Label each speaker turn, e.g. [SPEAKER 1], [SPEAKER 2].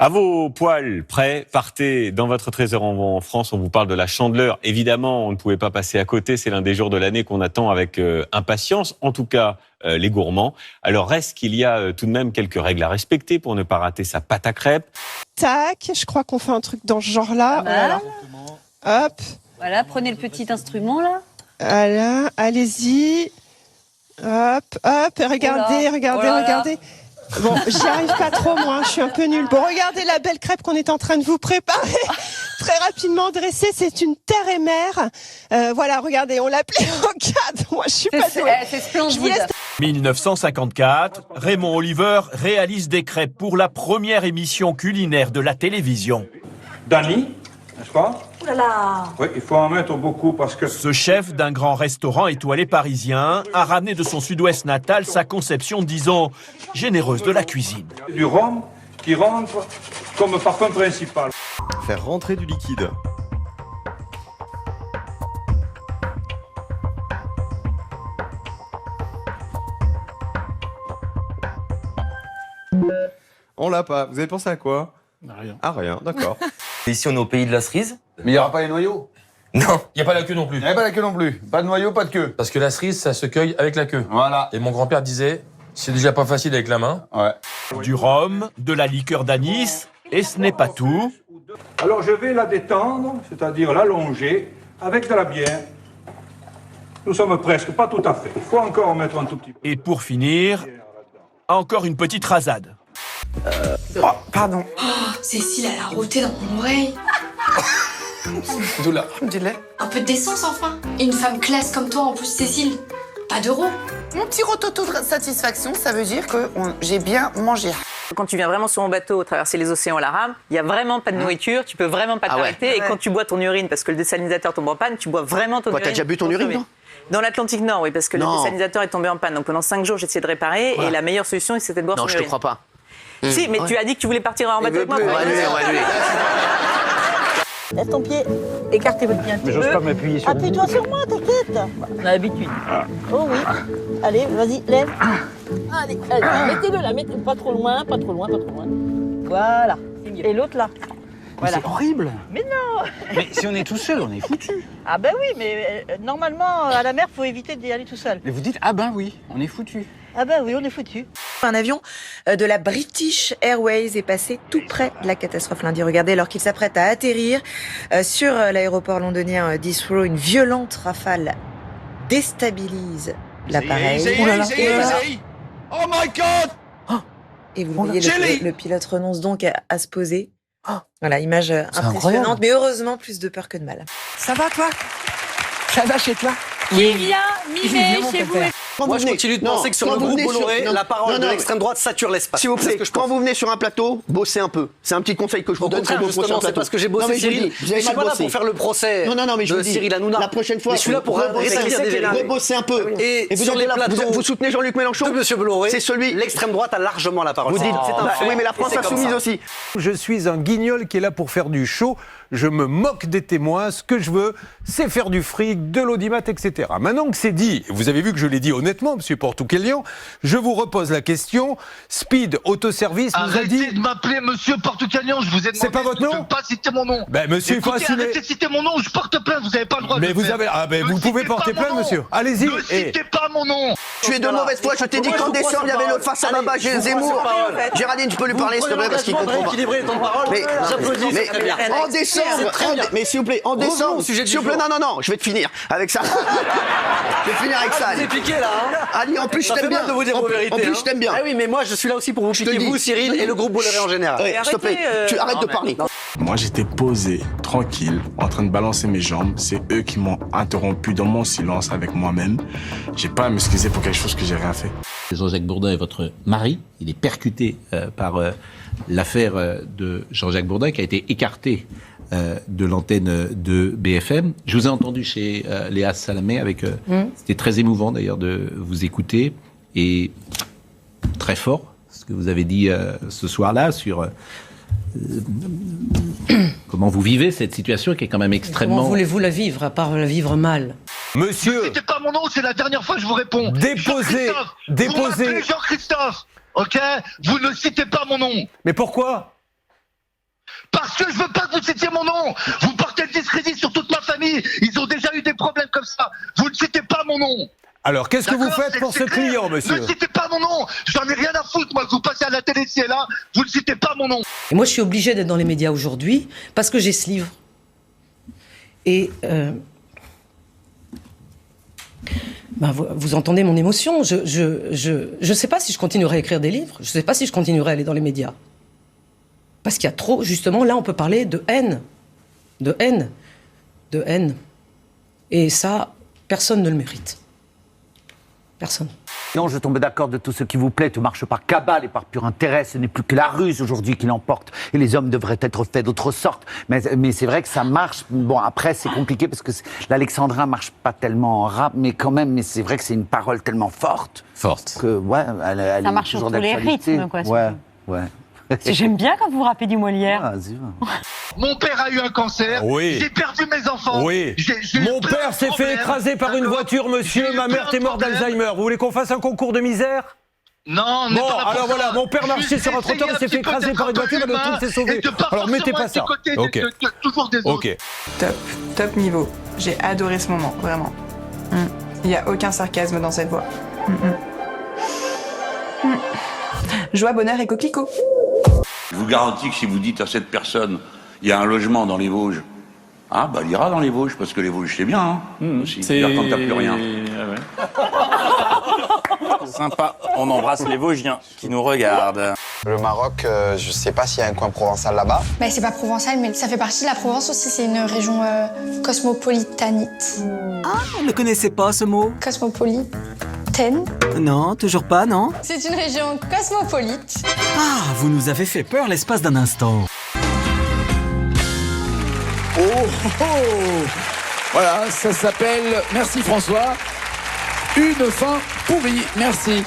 [SPEAKER 1] À vos poils prêts, partez dans votre trésor en France. On vous parle de la Chandeleur. Évidemment, on ne pouvait pas passer à côté. C'est l'un des jours de l'année qu'on attend avec impatience. En tout cas, les gourmands. Alors, reste qu'il y a tout de même quelques règles à respecter pour ne pas rater sa pâte à crêpes.
[SPEAKER 2] Tac, je crois qu'on fait un truc dans ce genre-là.
[SPEAKER 3] Voilà.
[SPEAKER 2] Hop.
[SPEAKER 3] Voilà, prenez le petit instrument là.
[SPEAKER 2] Voilà, allez-y. Hop, hop, regardez, regardez. Bon, j'y arrive pas trop, moi, je suis un peu nulle. Bon, regardez la belle crêpe qu'on est en train de vous préparer. Très rapidement dressée, c'est une terre et mer. Voilà, regardez, on l'appelait en cadre. Moi, je suis pas douée.
[SPEAKER 3] C'est splendide.
[SPEAKER 2] Je vous laisse
[SPEAKER 4] 1954, Raymond Oliver réalise des crêpes pour la première émission culinaire de la télévision.
[SPEAKER 5] Dany, n'est-ce pas?
[SPEAKER 3] Ouh là là.
[SPEAKER 5] Oui, il faut en mettre beaucoup parce que...
[SPEAKER 4] Ce chef d'un grand restaurant étoilé parisien a ramené de son sud-ouest natal sa conception, disons, généreuse de la cuisine.
[SPEAKER 5] Du rhum qui rentre comme parfum principal.
[SPEAKER 6] Faire rentrer du liquide. On l'a pas. Vous avez pensé à quoi?
[SPEAKER 7] Rien.
[SPEAKER 6] Ah, rien, d'accord.
[SPEAKER 8] Ici, on est au pays de la cerise.
[SPEAKER 7] Mais il n'y aura pas les noyaux.
[SPEAKER 8] Non.
[SPEAKER 7] Il n'y a pas la queue non plus.
[SPEAKER 9] Il n'y avait pas la queue non plus. Pas de noyau, pas de queue.
[SPEAKER 7] Parce que la cerise, ça se cueille avec la queue.
[SPEAKER 9] Voilà.
[SPEAKER 7] Et mon grand-père disait, c'est déjà pas facile avec la main.
[SPEAKER 9] Ouais.
[SPEAKER 4] Du rhum, de la liqueur d'anis, et ce n'est pas tout.
[SPEAKER 5] Alors je vais la détendre, c'est-à-dire l'allonger avec de la bière. Nous sommes presque, pas tout à fait. Il faut encore en mettre un tout petit peu.
[SPEAKER 4] Et pour finir, encore une petite rasade.
[SPEAKER 10] Oh, Cécile, elle a rôté dans mon oreille.
[SPEAKER 7] Doula.
[SPEAKER 10] Un peu de décence, enfin. Une femme classe comme toi, en plus, Cécile. Pas d'euros.
[SPEAKER 11] Mon petit rototo de satisfaction, ça veut dire que j'ai bien mangé.
[SPEAKER 12] Quand tu viens vraiment sur mon bateau, traverser les océans à la rame, il n'y a vraiment pas de nourriture, tu peux vraiment pas t'arrêter.
[SPEAKER 11] Ouais.
[SPEAKER 12] Et quand tu bois ton urine, parce que le désalinisateur tombe en panne, tu bois vraiment ton urine.
[SPEAKER 11] T'as déjà bu ton urine, non?
[SPEAKER 12] Dans l'Atlantique Nord, oui, parce que le désalinisateur est tombé en panne. Donc pendant 5 jours, j'ai essayé de réparer, et la meilleure solution, c'était de boire son urine.
[SPEAKER 11] Non, je te crois pas.
[SPEAKER 12] Si, mais tu as dit que tu voulais partir en bateau avec moi.
[SPEAKER 13] Lève ton pied, écartez votre pied un petit peu.
[SPEAKER 5] Mais j'ose pas m'appuyer sur
[SPEAKER 13] Appuie-toi sur moi, t'inquiète. On a l'habitude. Oh oui. Allez, vas-y, lève. Allez, mettez-le là, mettez pas trop loin, pas trop loin. Voilà. Et l'autre là. Voilà.
[SPEAKER 14] C'est horrible.
[SPEAKER 13] Mais non.
[SPEAKER 14] Mais si on est tout seul, on est foutu.
[SPEAKER 13] Ah ben oui, mais normalement, à la mer, faut éviter d'y aller tout seul.
[SPEAKER 14] Mais vous dites, ah ben oui, on est foutu.
[SPEAKER 13] Ah ben oui, on est foutu.
[SPEAKER 11] Un avion de la British Airways est passé tout près de la catastrophe lundi. Regardez, alors qu'il s'apprête à atterrir sur l'aéroport londonien d'Heathrow, une violente rafale déstabilise l'appareil.
[SPEAKER 9] Oh my God!
[SPEAKER 11] Et vous voyez, le pilote renonce donc à se poser. Voilà, image impressionnante,
[SPEAKER 14] incroyable.
[SPEAKER 11] mais heureusement, plus de peur que de mal.
[SPEAKER 14] Ça va, toi? Ça va chez toi?
[SPEAKER 3] Qui vient mimer chez vous?
[SPEAKER 8] Moi, je continue de penser que sur le groupe Bolloré, la parole de l'extrême droite sature l'espace.
[SPEAKER 11] S'il vous plaît, quand vous venez sur un plateau, bossez un peu. C'est un petit conseil que je vous donne.
[SPEAKER 8] Justement, c'est parce que j'ai bossé Cyril. Je suis pas là pour faire le procès de Cyril Hanouna.
[SPEAKER 11] La prochaine fois,
[SPEAKER 8] je suis là pour rétablir des vérités.
[SPEAKER 11] Rebosser un peu.
[SPEAKER 8] Et sur les plateaux,
[SPEAKER 11] vous soutenez Jean-Luc Mélenchon
[SPEAKER 8] de Monsieur Bolloré,
[SPEAKER 11] c'est celui.
[SPEAKER 8] l'extrême droite a largement la parole.
[SPEAKER 11] Vous dites,
[SPEAKER 8] c'est un fait.
[SPEAKER 11] oui, mais la France insoumise aussi.
[SPEAKER 4] Je suis un guignol qui est là pour faire du show. Je me moque des témoins. Ce que je veux, c'est faire du fric, de l'audimat, etc. Maintenant que c'est dit, vous avez vu que je l'ai dit honnêtement, monsieur Portouquelian, je vous repose la question. Speed Autoservice nous a dit...
[SPEAKER 9] Arrêtez de m'appeler monsieur Portouquelian, je vous ai demandé
[SPEAKER 4] C'est pas votre nom?
[SPEAKER 9] de ne pas citer mon nom.
[SPEAKER 4] Ben, monsieur, il faut
[SPEAKER 9] Écoutez,
[SPEAKER 4] assumer.
[SPEAKER 9] arrêtez de citer mon nom, je porte plainte, vous n'avez pas le droit de le faire.
[SPEAKER 4] vous pouvez porter plainte, monsieur. Allez-y.
[SPEAKER 9] Ne citez pas mon nom.
[SPEAKER 11] Tu es de mauvaise foi, je t'ai dit qu'en décembre, il y avait le face à Baba Zemmour. Géraldine, tu peux lui parler, s'il te plaît, parce qu'il comprend pas.
[SPEAKER 8] Équilibrer ton parole, j'applaudis.
[SPEAKER 11] Mais en décembre, mais s'il vous plaît, en décembre, s'il vous plaît, non, je vais te finir avec ça. Je vais finir avec ça.
[SPEAKER 8] Vous êtes piqué là, hein?
[SPEAKER 11] Ali, en plus, je t'aime bien.
[SPEAKER 8] de vous dire vos vérités.
[SPEAKER 11] En plus, je t'aime bien.
[SPEAKER 8] Ah oui, mais moi, je suis là aussi pour vous piquer, vous, Cyril, et le groupe Bolloré en général.
[SPEAKER 11] S'il te plaît, tu arrêtes de parler.
[SPEAKER 15] Moi, j'étais posé, tranquille, en train de balancer mes jambes. C'est eux qui m'ont interrompu dans mon silence avec moi-même. J'ai pas à m'excuser pour quelque chose que j'ai rien fait.
[SPEAKER 16] Jean-Jacques Bourdin est votre mari. Il est percuté par l'affaire de Jean-Jacques Bourdin qui a été écarté de l'antenne de BFM. Je vous ai entendu chez Léa Salamé avec... C'était très émouvant d'ailleurs de vous écouter et très fort ce que vous avez dit ce soir-là sur comment vous vivez cette situation qui est quand même extrêmement...
[SPEAKER 17] Comment voulez-vous la vivre, à part la vivre mal?
[SPEAKER 4] Monsieur...
[SPEAKER 9] Ne citez pas mon nom, c'est la dernière fois que je vous réponds.
[SPEAKER 4] Déposez.
[SPEAKER 9] Vous m'appelez Jean-Christophe, ok? Vous ne citez pas mon nom.
[SPEAKER 4] Mais pourquoi?
[SPEAKER 9] Parce que je veux pas que vous citiez mon nom. Vous portez le discrédit sur toute ma famille. Ils ont déjà eu des problèmes comme ça. Vous ne citez pas mon nom.
[SPEAKER 4] Alors, qu'est-ce que vous faites pour ce client, monsieur?
[SPEAKER 9] Ne citez pas mon nom. J'en ai rien à foutre, moi, que vous passez à la télé si et là. Vous ne citez pas mon nom.
[SPEAKER 17] Et moi, je suis obligée d'être dans les médias aujourd'hui parce que j'ai ce livre. Et vous entendez mon émotion. Je sais pas si je continuerai à écrire des livres. Je sais pas si je continuerai à aller dans les médias. Parce qu'il y a trop, justement, là, on peut parler de haine. De haine. De haine. Et ça, personne ne le mérite. Personne.
[SPEAKER 18] Non, je tombe d'accord de tout ce qui vous plaît. Tout marche par cabale et par pur intérêt. Ce n'est plus que la ruse aujourd'hui qui l'emporte. Et les hommes devraient être faits d'autre sorte. Mais c'est vrai que ça marche. Bon, après, c'est compliqué parce que l'alexandrin marche pas tellement en rap, mais quand même, mais c'est vrai que c'est une parole tellement forte.
[SPEAKER 16] Forte.
[SPEAKER 18] Que, ouais, elle
[SPEAKER 3] Ça
[SPEAKER 18] est
[SPEAKER 3] marche sur
[SPEAKER 18] toujours
[SPEAKER 3] tous les
[SPEAKER 18] d'actualité.
[SPEAKER 3] rythmes, quoi.
[SPEAKER 18] Ouais, ouais.
[SPEAKER 3] J'aime bien quand vous rappez du Molière.
[SPEAKER 18] Ah, vas-y, va.
[SPEAKER 9] Mon père a eu un cancer.
[SPEAKER 4] Oui.
[SPEAKER 9] J'ai perdu mes enfants.
[SPEAKER 4] Oui.
[SPEAKER 9] J'ai eu
[SPEAKER 4] Mon
[SPEAKER 9] plein
[SPEAKER 4] père
[SPEAKER 9] de
[SPEAKER 4] s'est fait
[SPEAKER 9] problèmes.
[SPEAKER 4] écraser par une
[SPEAKER 9] D'accord.
[SPEAKER 4] voiture, monsieur.
[SPEAKER 9] J'ai eu
[SPEAKER 4] Ma mère
[SPEAKER 9] plein
[SPEAKER 4] est
[SPEAKER 9] de
[SPEAKER 4] morte
[SPEAKER 9] problèmes.
[SPEAKER 4] d'Alzheimer. Vous voulez qu'on fasse un concours de misère?
[SPEAKER 9] Non,
[SPEAKER 4] Bon, alors voilà, mon père marchait sur un trottoir, il s'est fait écraser par une voiture et le truc s'est sauvé. Alors mettez pas ça. Ok.
[SPEAKER 9] Toujours des autres.
[SPEAKER 4] Ok.
[SPEAKER 12] Top niveau. J'ai adoré ce moment, vraiment. Il n'y a aucun sarcasme dans cette voix. Joie, bonheur et coquelicot.
[SPEAKER 19] Je vous garantis que si vous dites à cette personne, il y a un logement dans les Vosges, ah bah il ira dans les Vosges, parce que les Vosges c'est bien, hein, aussi. C'est-à-dire quand t'as plus rien.
[SPEAKER 20] Sympa, on embrasse les Vosgiens qui nous regardent.
[SPEAKER 21] Le Maroc, je sais pas s'il y a un coin provençal là-bas.
[SPEAKER 10] Bah, c'est pas provençal, mais ça fait partie de la Provence aussi. C'est une région cosmopolitanite.
[SPEAKER 14] Ah, on ne connaissait pas ce mot.
[SPEAKER 10] Cosmopolitaine.
[SPEAKER 14] Non, toujours pas, non?
[SPEAKER 10] C'est une région cosmopolite.
[SPEAKER 14] Ah, vous nous avez fait peur l'espace d'un instant.
[SPEAKER 22] Oh, oh, oh. Voilà, ça s'appelle, merci François, une fin pourrie, merci.